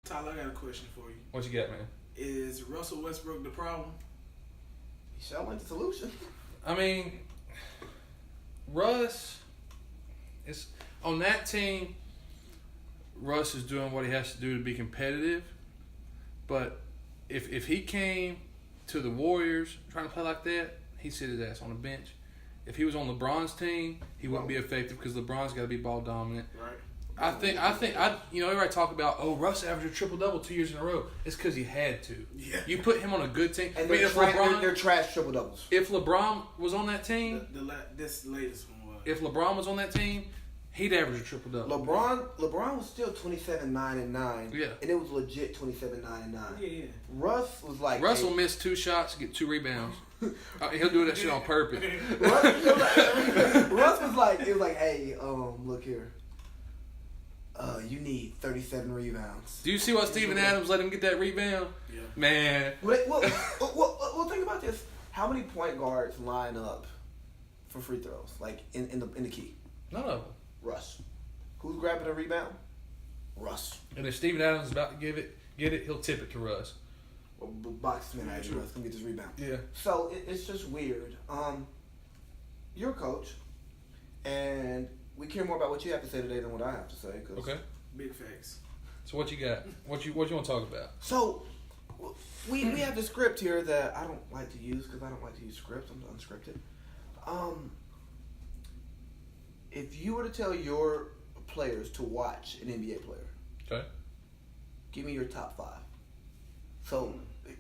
Tyler, I got a question for you. What you got, man? Is Russell Westbrook the problem? He shall ain't the solution. I mean, Russ is on that team. Russ is doing what he has to do to be competitive, but if he came to the Warriors trying to play like that, he'd sit his ass on the bench. If he was on LeBron's team, he wouldn't be effective because LeBron's got to be ball dominant. Right. I think everybody talk about, Russ averaged a triple-double 2 years in a row. It's because he had to. Yeah. You put him on a good team. And if they're trash triple doubles. If LeBron was on that team, This latest one was. if LeBron was on that team, he'd average a triple-double. LeBron was still 27-9-9. Yeah. And it was legit 27-9-9. Yeah. Russ was like Russell missed 2 shots, get 2 rebounds. He'll do that shit on purpose. Russ was like, hey, look here. You need 37 rebounds. Do you see what Steven Adams let him get that rebound? Yeah. Man. Well, think about this. How many point guards line up for free throws? Like in the key? None of them. Russ. Who's grabbing a rebound? Russ. And if Steven Adams is about to get it, he'll tip it to Russ. Well, boxman at Russ. Come get this rebound. Yeah. So it's just weird. You're a coach, and we care more about what you have to say today than what I have to say. Okay. Big facts. So what you got? What you want to talk about? So we have the script here that I don't like to use because I don't like to use scripts. I'm unscripted. If you were to tell your players to watch an NBA player, Okay. give me your top 5. So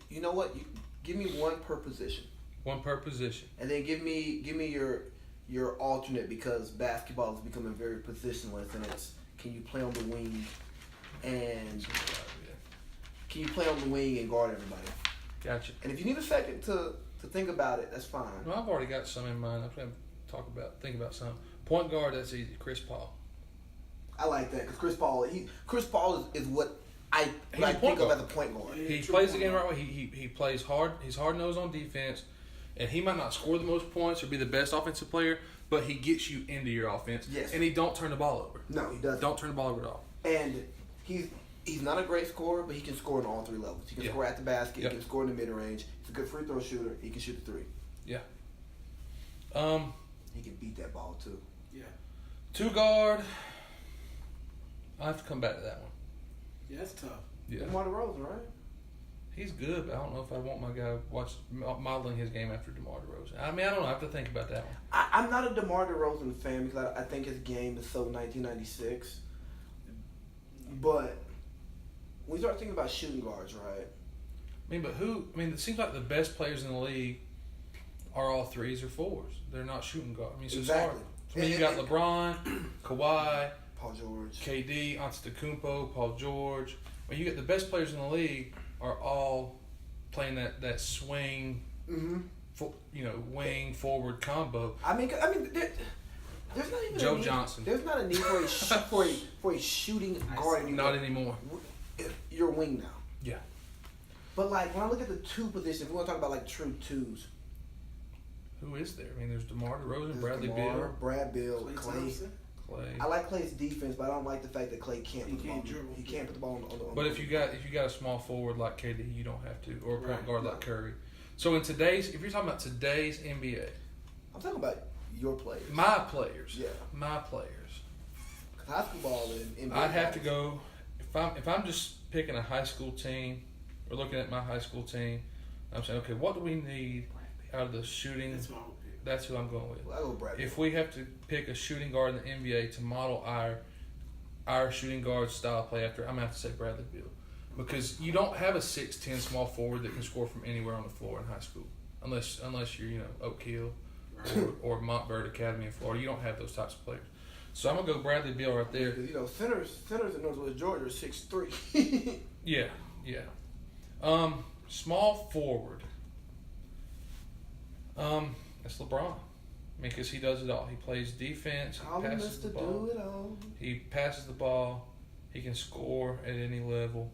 you know what? Give me one per position. One per position. And then give me your alternate, because basketball is becoming very positionless, and it's, can you play on the wing and guard everybody? Gotcha. And if you need a second to think about it, that's fine. Well, I've already got some in mind. I'm going to think about some. Point guard, that's easy. Chris Paul. I like that because Chris Paul is what I He's a point think of guard. as a point guard. Yeah. He true plays the point game the guard. right way. He plays hard. He's hard-nosed on defense. And he might not score the most points or be the best offensive player, but he gets you into your offense. Yes. And he don't turn the ball over. No, he doesn't. Don't turn the ball over at all. And he's not a great scorer, but he can score in all 3 levels. He can Yeah. score at the basket. Yep. He can score in the mid-range. He's a good free throw shooter. He can shoot the 3. Yeah. He can beat that ball too. Yeah. 2 guard. I have to come back to that one. Yeah, that's tough. Yeah. DeMar DeRozan, right? He's good, but I don't know if I want my guy modeling his game after DeMar DeRozan. I mean, I don't know. I have to think about that one. I'm not a DeMar DeRozan fan because I think his game is so 1996. But when you start thinking about shooting guards, right? It seems like the best players in the league are all 3s or 4s. They're not shooting guards. I mean, so Exactly. it's hard. I mean, you got LeBron, Kawhi, Paul George. KD, Antetokounmpo, Paul George. When you get the best players in the league are all playing that swing, wing forward combo. I mean, there's not even Joe Johnson. There's not a need for a shooting guard anymore. Not anymore. You're a wing now. Yeah. But like when I look at the 2 positions, we want to talk about like true 2s. Who is there? I mean, there's DeMar DeRozan, There's Bradley DeMar, Beal, Brad Bill, Klay Clay. Thompson. Clay. I like Clay's defense, but I don't like the fact that Clay can't put the ball. dribble. He can't put the ball on the. But if you got a small forward like KD, you don't have to, or a point Right. guard like Curry. So if you're talking about today's NBA, I'm talking about your players. my players, Yeah. my players, High school ball and I'd have to go if I'm just picking a high school team or looking at my high school team. I'm saying, okay, what do we need out of the shooting? That's my pick. That's who I'm going with. Well, I go Brad. If we have to pick a shooting guard in the NBA to model our shooting guard style play after, I'm going to have to say Bradley Beal. Because you don't have a 6'10" small forward that can score from anywhere on the floor in high school. Unless you're, Oak Hill or Montverde Academy in Florida. You don't have those types of players. So I'm going to go Bradley Beal right there. Because, centers in Northwest Georgia are 6'3". Yeah. Small forward. That's LeBron. I mean, because he does it all. He plays defense. He passes the ball. Do it all. He passes the ball. He can score at any level.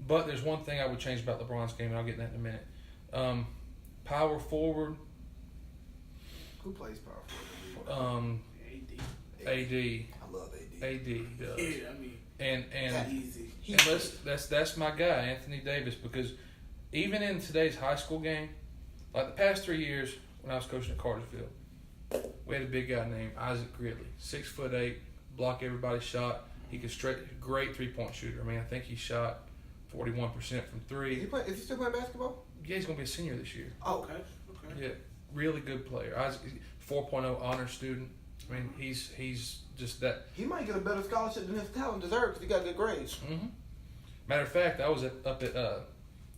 But there's one thing I would change about LeBron's game, and I'll get into that in a minute. Power forward. Who plays power forward? AD. AD. I love AD. AD does. Yeah, I mean, And Easy. that's my guy, Anthony Davis, because even in today's high school game, like the past 3 years when I was coaching at Cartersville, we had a big guy named Isaac Gridley, 6'8", block everybody's shot. He could great 3-point shooter. I mean, I think he shot 41% from three. Is he still playing basketball? Yeah, he's gonna be a senior this year. Oh, Okay. Yeah, really good player. Isaac, 4.0 honor student. I mean, he's just that. he might get a better scholarship than his talent deserves because he got good grades. Mm-hmm. Matter of fact, I was up at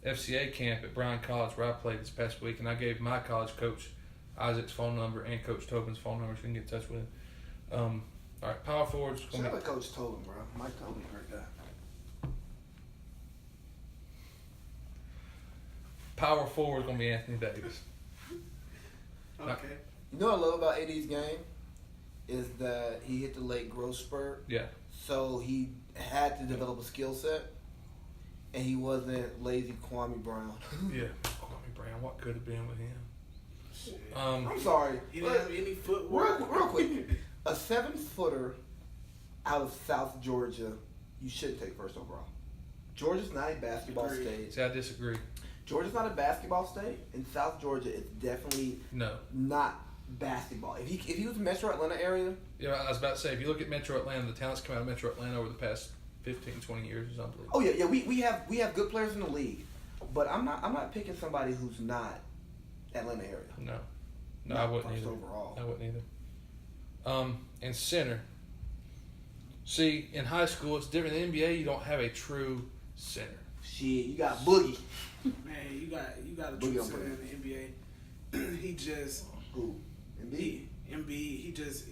FCA camp at Bryan College where I played this past week, and I gave my college coach Isaac's phone number and Coach Tobin's phone number so you can get in touch with him. All right, power forwards. Shout out to Coach Tobin, bro. Mike Tobin's a great guy. Power forward is gonna be Anthony Davis. Okay. You know what I love about AD's game is that he hit the late growth spurt, Yeah. so he had to develop a skill set, and he wasn't lazy Kwame Brown. Yeah. Kwame Brown. What could have been with him? Shit. I'm sorry. He didn't have any footwork. Real quick. A 7-footer out of South Georgia, you should take first overall. Georgia's not a basketball Agreed. state. See, I disagree. Georgia's not a basketball state, and South Georgia is definitely No. not basketball. If he was Metro Atlanta area, Yeah, I was about to say, if you look at Metro Atlanta, the talent's come out of Metro Atlanta over the past 15, 20 years is unbelievable. oh yeah, we have good players in the league, but I'm not picking somebody who's not Atlanta area. No, Not I wouldn't first either. overall. I wouldn't either. And center. See, in high school, it's different. In the NBA, you don't have a true center. Shit, you got Boogie. Man, you got a Boogie true on center point. in the NBA. He just Who? Embiid. Embiid. He just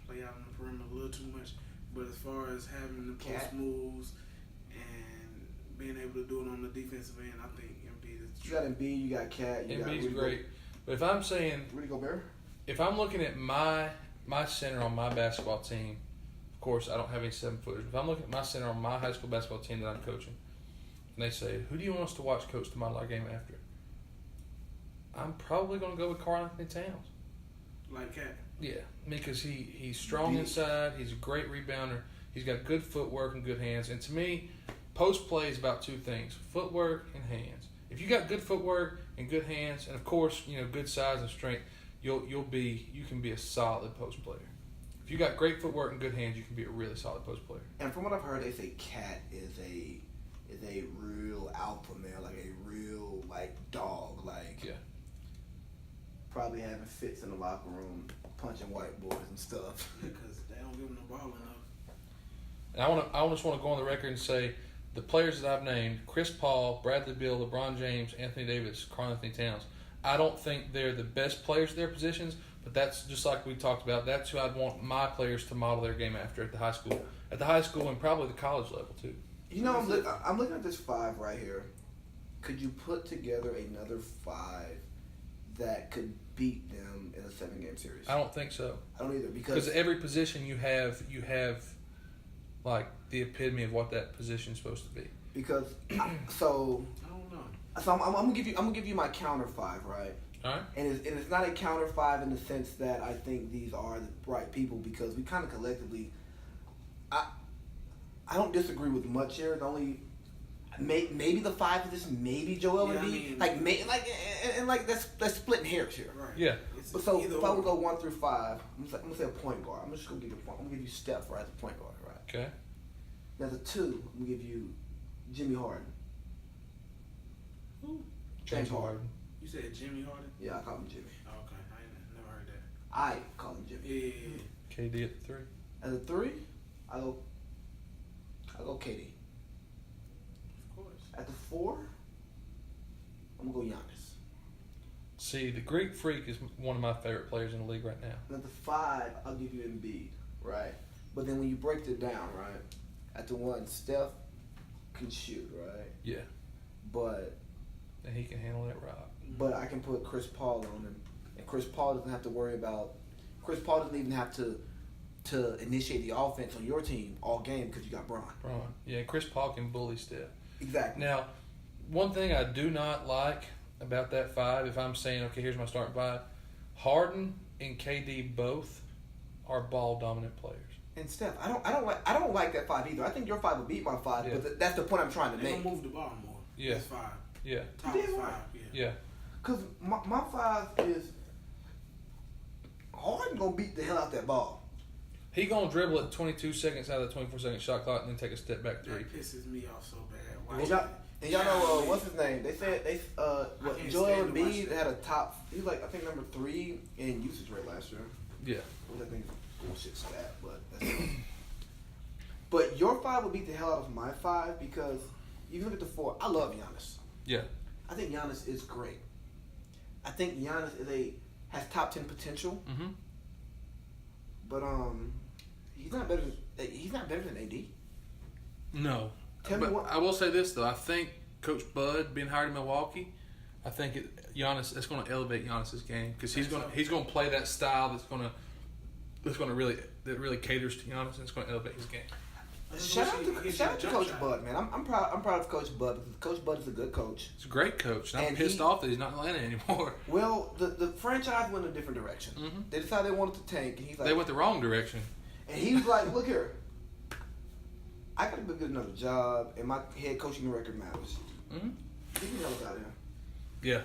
play out on the perimeter a little too much. But as far as having the post Cat. moves and being able to do it on the defensive end, I think Embiid is the You got Embiid. You got Cat. You NBA's got great. But if I'm saying, Rudy Gobert. if I'm looking at my center on my basketball team, of course, I don't have any 7-footers. If I'm looking at my center on my high school basketball team that I'm coaching, and they say, who do you want us to watch coach to model our game after? I'm probably going to go with Karl Anthony Towns. like Cat. Yeah, because he's strong Deep. inside. He's a great rebounder. He's got good footwork and good hands. And to me, post play is about two things: footwork and hands. If you got good footwork and good hands, and of course, good size and strength, you can be a solid post player. If you got great footwork and good hands, you can be a really solid post player. And from what I've heard, they say Cat is a real alpha male, like a real dog, Yeah. probably having fits in the locker room, punching white boys and stuff. Because they don't give him the ball enough. And I just want to go on the record and say the players that I've named: Chris Paul, Bradley Beal, LeBron James, Anthony Davis, Karl Anthony Towns. I don't think they're the best players at their positions, but that's just like we talked about. That's who I'd want my players to model their game after at the high school, and probably the college level too. I'm looking at this 5 right here. Could you put together another 5 that could beat them in a 7-game series? I don't think so. I don't either Because every position you have like the epitome of what that position is supposed to be. because I don't know. So I'm gonna give you my counter 5, right? All right. And it's not a counter 5 in the sense that I think these are the right people, because we kind of collectively, I don't disagree with much here. The only maybe the 5 position, maybe Joel Yeah, I Embiid, mean- that's splitting hairs here. Right. Yeah. It's But so either if I would or. go 1 through 5, I'm gonna say a point guard. I'm just gonna give you a point. I'm gonna give you Steph right as a point guard, right? Okay. Now the 2, I'm gonna give you Jimmy Harden. Who? James Harden. You said Jimmy Harden? Yeah, I call him Jimmy. Oh, okay. I ain't never heard that. I call him Jimmy. Yeah. KD at the 3. As a 3, I go KD. Of course. At the 4, I'm gonna go Giannis. See, the Greek Freak is one of my favorite players in the league right now. And at the 5, I'll give you Embiid, right? But then when you break it down, right? At the 1, Steph can shoot, right? Yeah. But And he can handle that rock. I can put Chris Paul on him, and Chris Paul doesn't have to worry about. Chris Paul doesn't even have to initiate the offense on your team all game because you got Bron. Right. Yeah, Chris Paul can bully Steph. Exactly. Now, one thing I do not like about that 5, if I'm saying, okay, here's my starting 5, Harden and KD both are ball-dominant players. and Steph. I don't like that 5 either. I think your 5 would beat my 5, Yeah. but that's the point I'm trying to They make. don't move the ball more. Yeah. That's 5. Yeah. Top You did 5. what? Yeah. Because my 5 is Harden gonna beat the hell out that ball. He gonna dribble at 22 seconds out of the 24-second shot clock and then take a step back three. That pisses me off so bad. Why And y'all know what's his name? They said can't Joel stand to watch Embiid that. had a top. He was like I think number 3 in usage rate last year. Yeah. Which I think is a bullshit stat, but that's but your 5 would beat the hell out of my 5 because you look at the 4. I love Giannis. Yeah. I think Giannis is great. I think Giannis has top 10 potential, Mm-hmm. but he's not better than AD. No. Tell me But what. I will say this though. I think Coach Bud being hired in Milwaukee, I think Giannis it's going to elevate Giannis's game because he's going to play that style that really caters to Giannis and it's going to elevate his game. Shout out to Coach Bud, man. I'm proud of Coach Bud because Coach Bud is a good coach. He's a great coach. And I'm And pissed off that he's not in Atlanta anymore. Well, the franchise went a different direction. Mhm. They decided they wanted to tank, and he's like, They went the wrong direction. and he was like, look here, I gotta go get another job, and my head coaching record matters. Mm-hmm. Get the hell out of here. Yeah.